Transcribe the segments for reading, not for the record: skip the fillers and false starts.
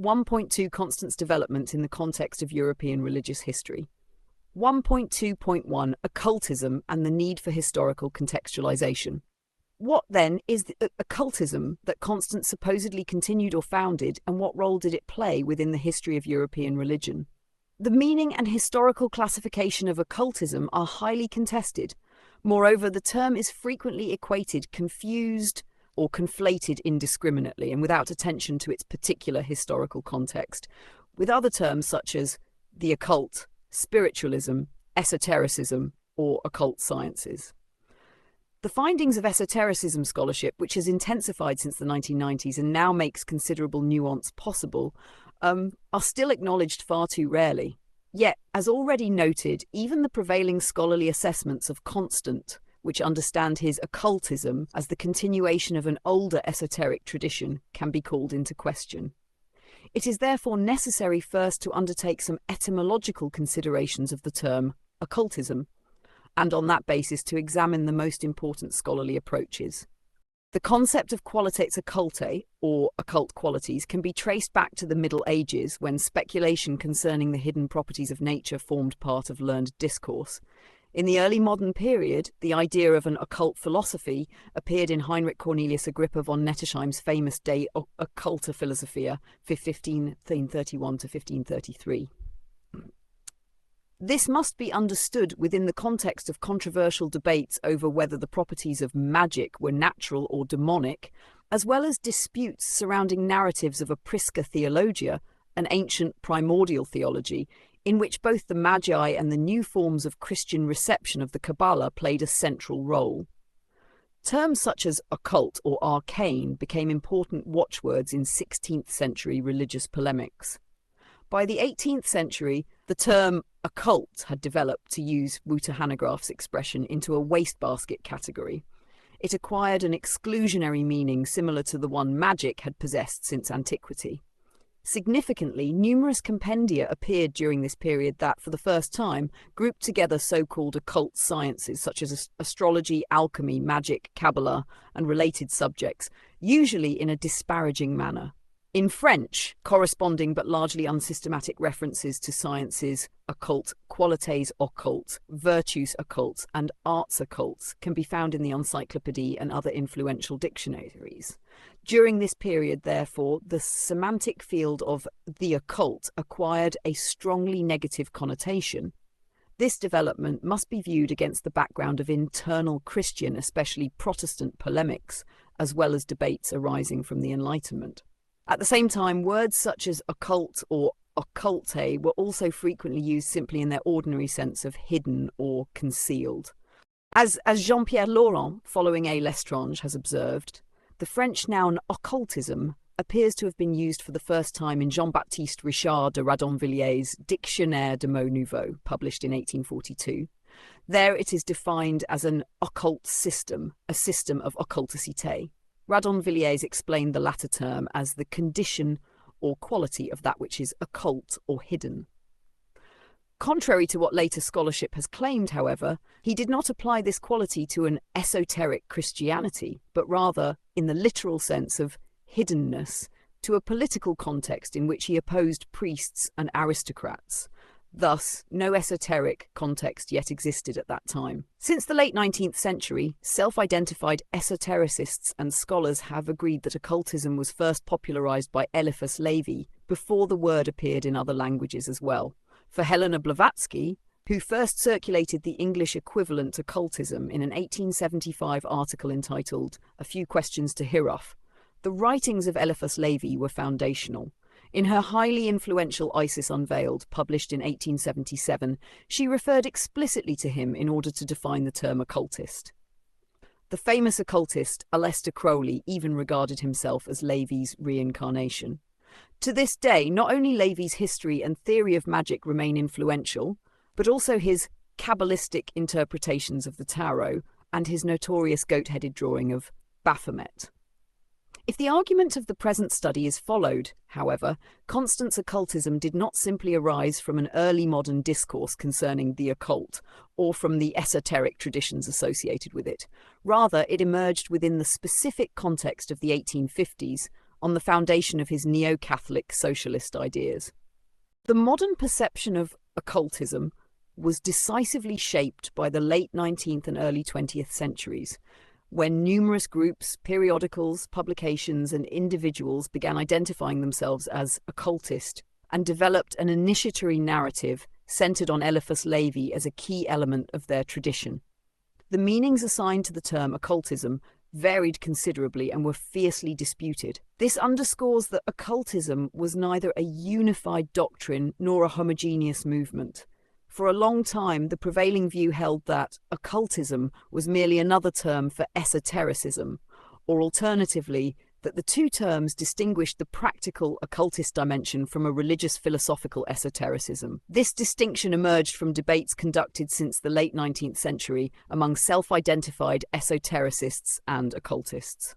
1.2 Constant's development in the context of European religious history. 1.2.1 Occultism and the need for historical contextualization. What, then, is the occultism that Constant supposedly continued or founded, and what role did it play within the history of European religion? The meaning and historical classification of occultism are highly contested. Moreover, the term is frequently equated, confused, or conflated indiscriminately and without attention to its particular historical context, with other terms such as the occult, spiritualism, esotericism, or occult sciences. The findings of esotericism scholarship, which has intensified since the 1990s and now makes considerable nuance possible, are still acknowledged far too rarely. Yet, as already noted, even the prevailing scholarly assessments of Constant, which understand his occultism as the continuation of an older esoteric tradition, can be called into question. It is therefore necessary first to undertake some etymological considerations of the term occultism, and on that basis to examine the most important scholarly approaches. The concept of qualitates occultae, or occult qualities, can be traced back to the Middle Ages, when speculation concerning the hidden properties of nature formed part of learned discourse. In the early modern period, the idea of an occult philosophy appeared in Heinrich Cornelius Agrippa von Nettesheim's famous De Occulta Philosophia, 1531 to 1533. This must be understood within the context of controversial debates over whether the properties of magic were natural or demonic, as well as disputes surrounding narratives of a Prisca Theologia, an ancient primordial theology, in which both the Magi and the new forms of Christian reception of the Kabbalah played a central role. Terms such as occult or arcane became important watchwords in 16th century religious polemics. By the 18th century, the term occult had developed, to use Wouter Hanegraaff's expression, into a wastebasket category. It acquired an exclusionary meaning similar to the one magic had possessed since antiquity. Significantly, numerous compendia appeared during this period that, for the first time, grouped together so-called occult sciences such as astrology, alchemy, magic, Kabbalah, and related subjects, usually in a disparaging manner. In French, corresponding but largely unsystematic references to sciences occult, qualités occultes, virtus occultes, and arts occultes can be found in the Encyclopédie and other influential dictionaries. During this period, therefore, the semantic field of the occult acquired a strongly negative connotation. This development must be viewed against the background of internal Christian, especially Protestant, polemics, as well as debates arising from the Enlightenment. At the same time, words such as occult or occulte were also frequently used simply in their ordinary sense of hidden or concealed. As Jean-Pierre Laurent, following A. Lestrange, has observed, the French noun occultism appears to have been used for the first time in Jean-Baptiste Richard de Radonvillier's Dictionnaire de mots nouveaux, published in 1842. There it is defined as an occult system, a system of occulticité. Radonvillers explained the latter term as the condition or quality of that which is occult or hidden. Contrary to what later scholarship has claimed, however, he did not apply this quality to an esoteric Christianity, but rather, in the literal sense of hiddenness, to a political context in which he opposed priests and aristocrats. Thus, no esoteric context yet existed at that time. Since the late 19th century, self-identified esotericists and scholars have agreed that occultism was first popularized by Eliphas Levi before the word appeared in other languages as well. For Helena Blavatsky, who first circulated the English equivalent to occultism in an 1875 article entitled A Few Questions to Hieroth, the writings of Eliphas Levi were foundational. In her highly influential Isis Unveiled, published in 1877, she referred explicitly to him in order to define the term occultist. The famous occultist Aleister Crowley even regarded himself as Levi's reincarnation. To this day, not only Levi's history and theory of magic remain influential, but also his Kabbalistic interpretations of the tarot and his notorious goat-headed drawing of Baphomet. If the argument of the present study is followed, however, Constant's occultism did not simply arise from an early modern discourse concerning the occult, or from the esoteric traditions associated with it. Rather, it emerged within the specific context of the 1850s, on the foundation of his neo-Catholic socialist ideas. The modern perception of occultism was decisively shaped by the late 19th and early 20th centuries, when numerous groups, periodicals, publications, and individuals began identifying themselves as occultist and developed an initiatory narrative centered on Eliphas Levi as a key element of their tradition. The meanings assigned to the term occultism varied considerably and were fiercely disputed. This underscores that occultism was neither a unified doctrine nor a homogeneous movement. For a long time, the prevailing view held that occultism was merely another term for esotericism, or alternatively, that the two terms distinguished the practical occultist dimension from a religious philosophical esotericism. This distinction emerged from debates conducted since the late 19th century among self-identified esotericists and occultists.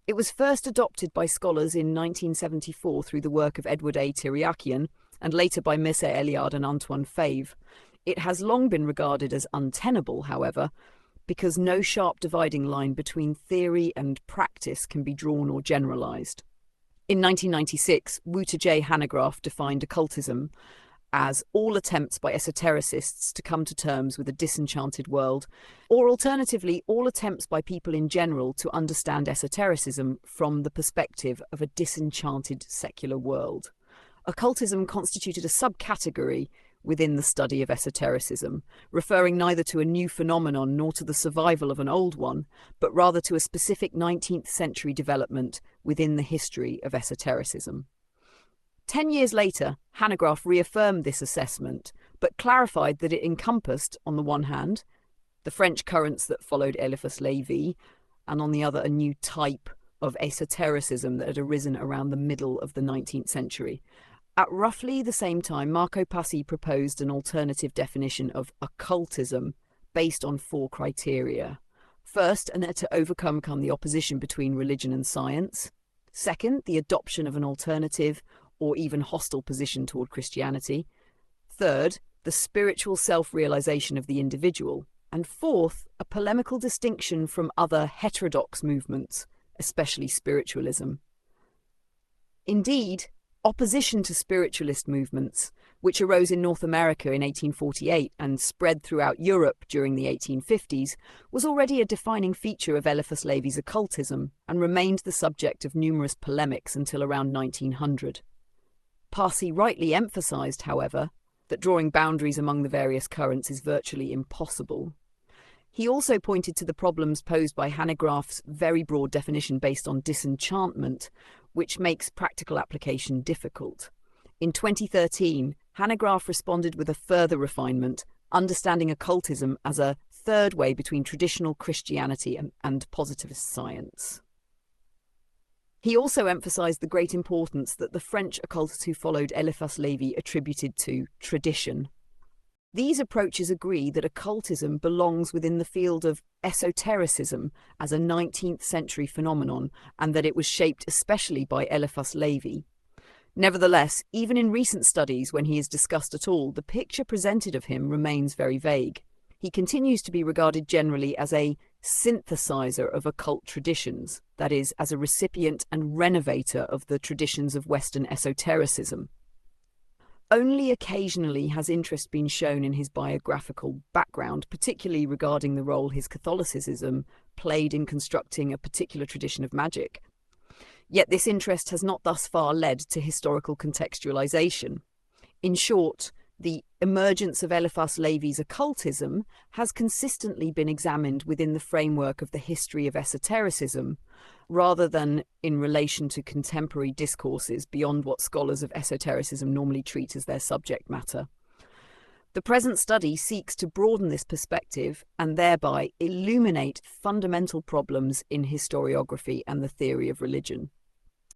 It was first adopted by scholars in 1974 through the work of Edward A. Tiriakian and later by Mircea Eliade and Antoine Fave. It has long been regarded as untenable, however, because no sharp dividing line between theory and practice can be drawn or generalized. In 1996, Wouter J. Hanegraaff defined occultism as all attempts by esotericists to come to terms with a disenchanted world, or alternatively, all attempts by people in general to understand esotericism from the perspective of a disenchanted secular world. Occultism constituted a subcategory within the study of esotericism, referring neither to a new phenomenon nor to the survival of an old one, but rather to a specific 19th century development within the history of esotericism. 10 years later, Hanegraaff reaffirmed this assessment, but clarified that it encompassed, on the one hand, the French currents that followed Eliphas Levi, and on the other, a new type of esotericism that had arisen around the middle of the 19th century. At roughly the same time, Marco Passi proposed an alternative definition of occultism based on 4 criteria. First, an to overcome the opposition between religion and science. Second, the adoption of an alternative or even hostile position toward Christianity. Third, the spiritual self-realization of the individual. And fourth, a polemical distinction from other heterodox movements, especially spiritualism. Indeed, opposition to spiritualist movements, which arose in North America in 1848 and spread throughout Europe during the 1850s, was already a defining feature of Eliphas Levi's occultism and remained the subject of numerous polemics until around 1900. Passi rightly emphasized, however, that drawing boundaries among the various currents is virtually impossible. He also pointed to the problems posed by Hanegraaff's very broad definition based on disenchantment, which makes practical application difficult. In 2013, Hanegraaff responded with a further refinement, understanding occultism as a third way between traditional Christianity and positivist science. He also emphasized the great importance that the French occultists who followed Eliphas Levi attributed to tradition. These approaches agree that occultism belongs within the field of esotericism as a 19th century phenomenon, and that it was shaped especially by Eliphas Levi. Nevertheless, even in recent studies, when he is discussed at all, the picture presented of him remains very vague. He continues to be regarded generally as a synthesizer of occult traditions, that is, as a recipient and renovator of the traditions of Western esotericism. Only occasionally has interest been shown in his biographical background, particularly regarding the role his Catholicism played in constructing a particular tradition of magic. Yet this interest has not thus far led to historical contextualization. In short, the emergence of Eliphas Levi's occultism has consistently been examined within the framework of the history of esotericism, rather than in relation to contemporary discourses beyond what scholars of esotericism normally treat as their subject matter. The present study seeks to broaden this perspective and thereby illuminate fundamental problems in historiography and the theory of religion.